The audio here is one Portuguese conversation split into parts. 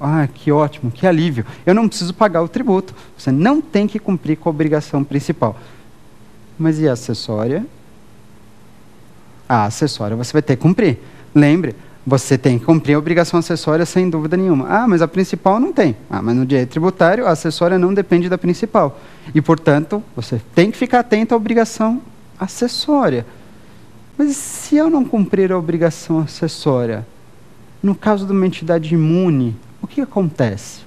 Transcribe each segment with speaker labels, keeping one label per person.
Speaker 1: Ah, que ótimo, que alívio. Eu não preciso pagar o tributo. Você não tem que cumprir com a obrigação principal. Mas e a acessória? A acessória você vai ter que cumprir. Lembre, você tem que cumprir a obrigação acessória sem dúvida nenhuma. Ah, mas a principal não tem. Ah, mas no direito tributário a acessória não depende da principal. E, portanto, você tem que ficar atento à obrigação acessória. Mas se eu não cumprir a obrigação acessória, no caso de uma entidade imune, o que acontece?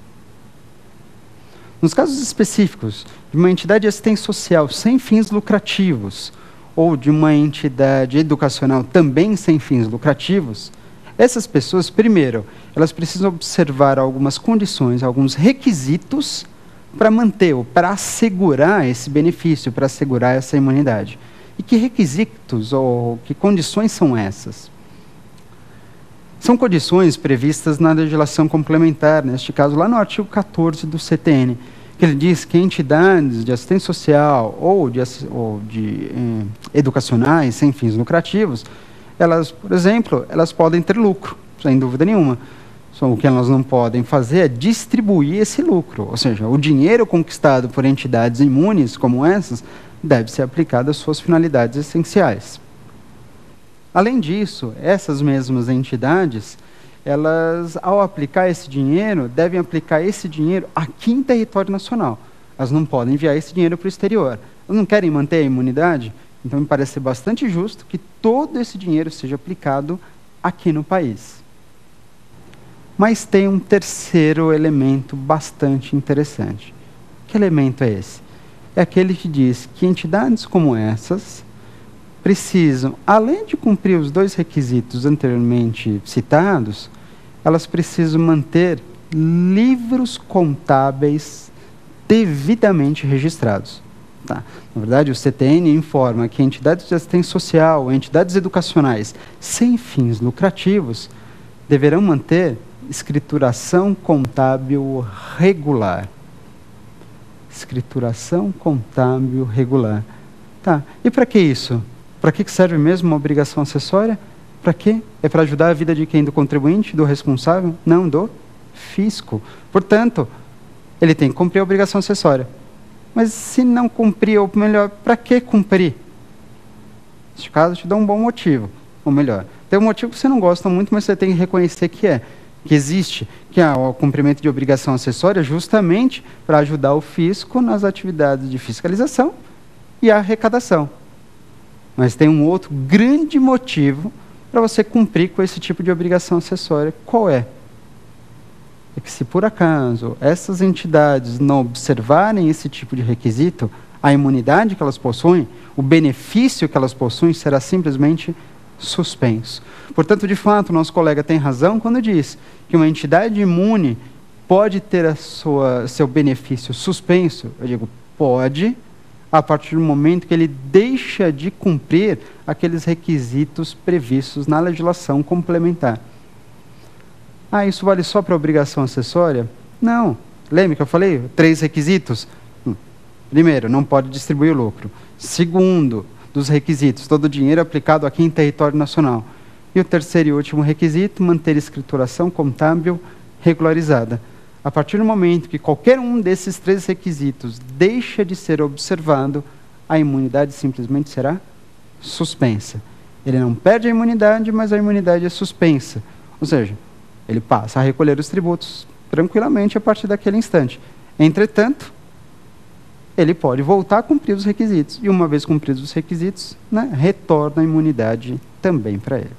Speaker 1: Nos casos específicos de uma entidade de assistência social sem fins lucrativos ou de uma entidade educacional também sem fins lucrativos, essas pessoas, primeiro, elas precisam observar algumas condições, alguns requisitos para manter ou para assegurar esse benefício, para assegurar essa imunidade. E que requisitos ou que condições são essas? São condições previstas na legislação complementar, neste caso lá no artigo 14 do CTN, que ele diz que entidades de assistência social ou de educacionais sem fins lucrativos, elas, por exemplo, elas podem ter lucro, sem dúvida nenhuma. Só o que elas não podem fazer é distribuir esse lucro, ou seja, o dinheiro conquistado por entidades imunes como essas deve ser aplicado às suas finalidades essenciais. Além disso, essas mesmas entidades, elas, ao aplicar esse dinheiro, devem aplicar esse dinheiro aqui em território nacional. Elas não podem enviar esse dinheiro para o exterior. Elas não querem manter a imunidade? Então, me parece bastante justo que todo esse dinheiro seja aplicado aqui no país. Mas tem um terceiro elemento bastante interessante. Que elemento é esse? É aquele que diz que entidades como essas precisam, além de cumprir os dois requisitos anteriormente citados, elas precisam manter livros contábeis devidamente registrados. Tá? Na verdade, o CTN informa que entidades de assistência social, entidades educacionais sem fins lucrativos, deverão manter escrituração contábil regular. Escrituração contábil regular. Tá. E para que isso? Para que serve mesmo uma obrigação acessória? Para quê? É para ajudar a vida de quem? Do contribuinte? Do responsável? Não, do fisco. Portanto, ele tem que cumprir a obrigação acessória. Mas se não cumprir, ou melhor, para que cumprir? Neste caso, eu te dou um bom motivo. Ou melhor, tem um motivo que você não gosta muito, mas você tem que reconhecer que existe, que é o cumprimento de obrigação acessória justamente para ajudar o fisco nas atividades de fiscalização e arrecadação. Mas tem um outro grande motivo para você cumprir com esse tipo de obrigação acessória. Qual é? É que se por acaso essas entidades não observarem esse tipo de requisito, a imunidade que elas possuem, o benefício que elas possuem será simplesmente suspenso. Portanto, de fato, o nosso colega tem razão quando diz que uma entidade imune pode ter seu benefício suspenso. Eu digo, pode, a partir do momento que ele deixa de cumprir aqueles requisitos previstos na legislação complementar. Ah, isso vale só para a obrigação acessória? Não. Lembra que eu falei? 3 requisitos? Primeiro, não pode distribuir o lucro. Segundo, dos requisitos, todo o dinheiro aplicado aqui em território nacional. E o terceiro e último requisito, manter escrituração contábil regularizada. A partir do momento que qualquer um desses 3 requisitos deixa de ser observado, a imunidade simplesmente será suspensa. Ele não perde a imunidade, mas a imunidade é suspensa. Ou seja, ele passa a recolher os tributos tranquilamente a partir daquele instante. Entretanto, ele pode voltar a cumprir os requisitos. E uma vez cumpridos os requisitos, retorna a imunidade também para ele.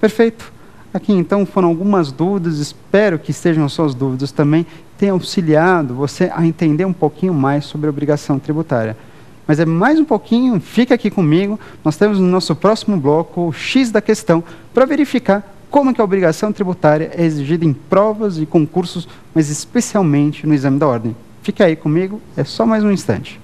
Speaker 1: Perfeito. Aqui, então, foram algumas dúvidas. Espero que estejam suas dúvidas também. Tenha auxiliado você a entender um pouquinho mais sobre a obrigação tributária. Mas é mais um pouquinho, fica aqui comigo. Nós temos no nosso próximo bloco o X da questão para verificar como que a obrigação tributária é exigida em provas e concursos, mas especialmente no exame da ordem. Fica aí comigo, é só mais um instante.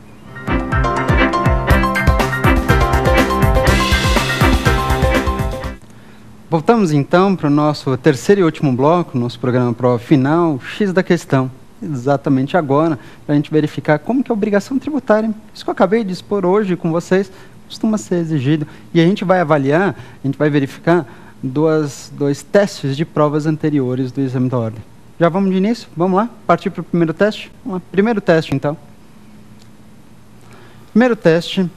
Speaker 1: Voltamos então para o nosso terceiro e último bloco, nosso programa Prova Final, X da questão. Exatamente agora, para a gente verificar como que a obrigação tributária, isso que eu acabei de expor hoje com vocês, costuma ser exigido. E a gente vai avaliar, a gente vai verificar dois testes de provas anteriores do exame da ordem. Já vamos de início? Vamos lá? Partir para o primeiro teste? Vamos lá. Primeiro teste, então. Primeiro teste,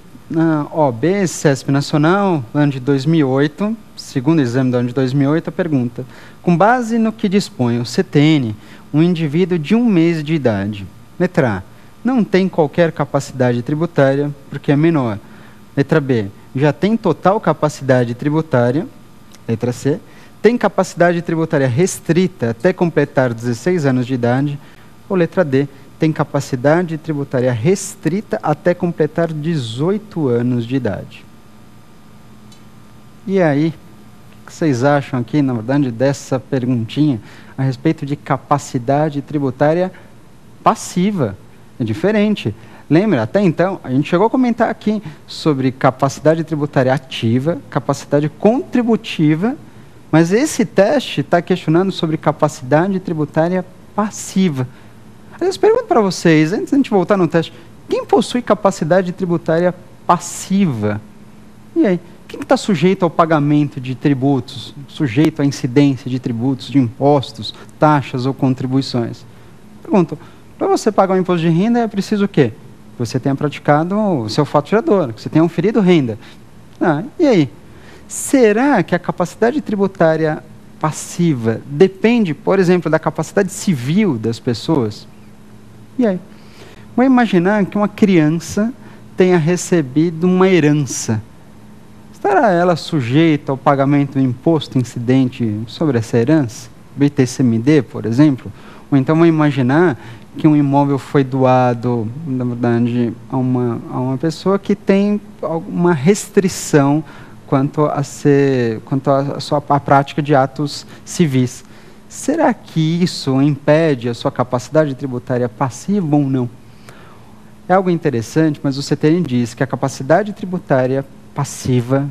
Speaker 1: OAB, CESP Nacional, ano de 2008, segundo exame do ano de 2008, a pergunta: com base no que dispõe o CTN, um indivíduo de 1 mês de idade. Letra A, não tem qualquer capacidade tributária, porque é menor. Letra B, já tem total capacidade tributária. Letra C, tem capacidade tributária restrita até completar 16 anos de idade. Ou letra D, tem capacidade tributária restrita até completar 18 anos de idade. E aí, o que vocês acham aqui, na verdade, dessa perguntinha a respeito de capacidade tributária passiva? É diferente. Lembra, até então, a gente chegou a comentar aqui sobre capacidade tributária ativa, capacidade contributiva, mas esse teste está questionando sobre capacidade tributária passiva. Aliás, pergunto para vocês, antes de a gente voltar no teste, quem possui capacidade tributária passiva? E aí, quem está sujeito ao pagamento de tributos, sujeito à incidência de tributos, de impostos, taxas ou contribuições? Pergunto, para você pagar um imposto de renda é preciso o quê? Que você tenha praticado o seu fato gerador, que você tenha oferido renda. E aí? Será que a capacidade tributária passiva depende, por exemplo, da capacidade civil das pessoas? E aí? Vamos imaginar que uma criança tenha recebido uma herança. Estará ela sujeita ao pagamento do imposto incidente sobre essa herança? O ITCMD, por exemplo? Ou então vamos imaginar que um imóvel foi doado, na verdade, a uma pessoa que tem alguma restrição quanto à prática de atos civis. Será que isso impede a sua capacidade tributária passiva ou não? É algo interessante, mas o CTN diz que a capacidade tributária passiva,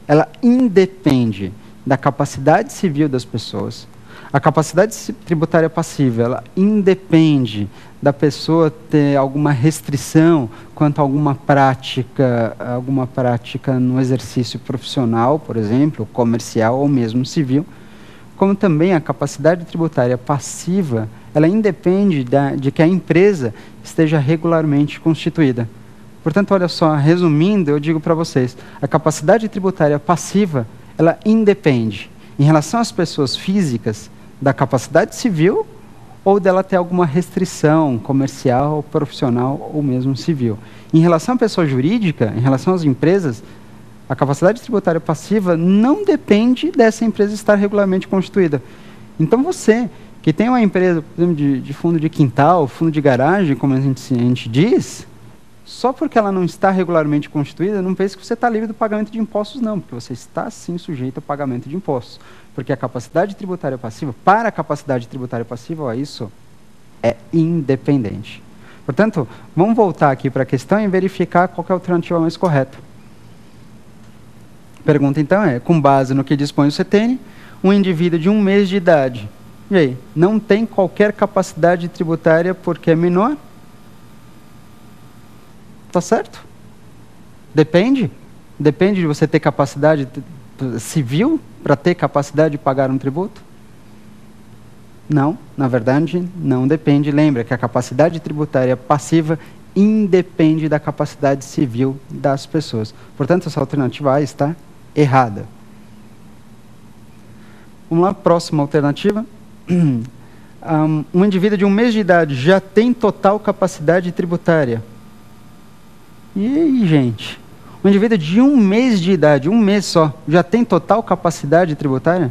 Speaker 1: ela independe da capacidade civil das pessoas. A capacidade tributária passiva, ela independe da pessoa ter alguma restrição quanto a alguma prática no exercício profissional, por exemplo, comercial ou mesmo civil, como também a capacidade tributária passiva, ela independe de que a empresa esteja regularmente constituída. Portanto, olha só, resumindo, eu digo para vocês, a capacidade tributária passiva, ela independe, em relação às pessoas físicas, da capacidade civil ou dela ter alguma restrição comercial, profissional ou mesmo civil. Em relação à pessoa jurídica, em relação às empresas, a capacidade tributária passiva não depende dessa empresa estar regularmente constituída. Então você, que tem uma empresa, por exemplo, de fundo de quintal, fundo de garagem, como a gente diz, só porque ela não está regularmente constituída, não pense que você está livre do pagamento de impostos, não, porque você está sim sujeito ao pagamento de impostos. Porque a capacidade tributária passiva, para a capacidade tributária passiva, isso é independente. Portanto, vamos voltar aqui para a questão e verificar qual é a alternativa mais correta. A pergunta, então, é, com base no que dispõe o CTN, um indivíduo de 1 mês de idade, e aí, não tem qualquer capacidade tributária porque é menor? Tá certo? Depende. Depende de você ter capacidade civil para ter capacidade de pagar um tributo? Não, na verdade, não depende. Lembra que a capacidade tributária passiva independe da capacidade civil das pessoas. Portanto, essa alternativa A está errada. Vamos lá, próxima alternativa. Um indivíduo de 1 mês de idade já tem total capacidade tributária. E aí, gente? Um indivíduo de 1 mês de idade, 1 mês só, já tem total capacidade tributária?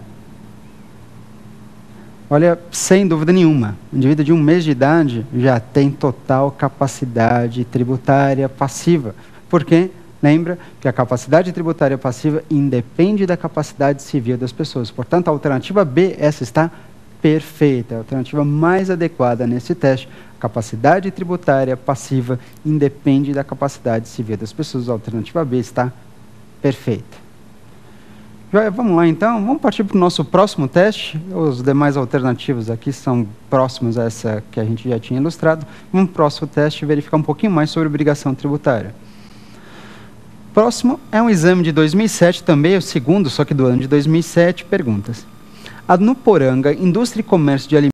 Speaker 1: Olha, sem dúvida nenhuma, um indivíduo de 1 mês de idade já tem total capacidade tributária passiva. Por quê? Lembra que a capacidade tributária passiva independe da capacidade civil das pessoas. Portanto, a alternativa B, essa está perfeita, a alternativa mais adequada nesse teste. A capacidade tributária passiva independe da capacidade civil das pessoas. A alternativa B está perfeita. Joia, vamos lá então, vamos partir para o nosso próximo teste. Os demais alternativas aqui são próximas a essa que a gente já tinha ilustrado. Vamos para o próximo teste verificar um pouquinho mais sobre obrigação tributária. Próximo é um exame de 2007, também é o segundo, só que do ano de 2007, perguntas. A Nuporanga, Indústria e Comércio de Alimentos,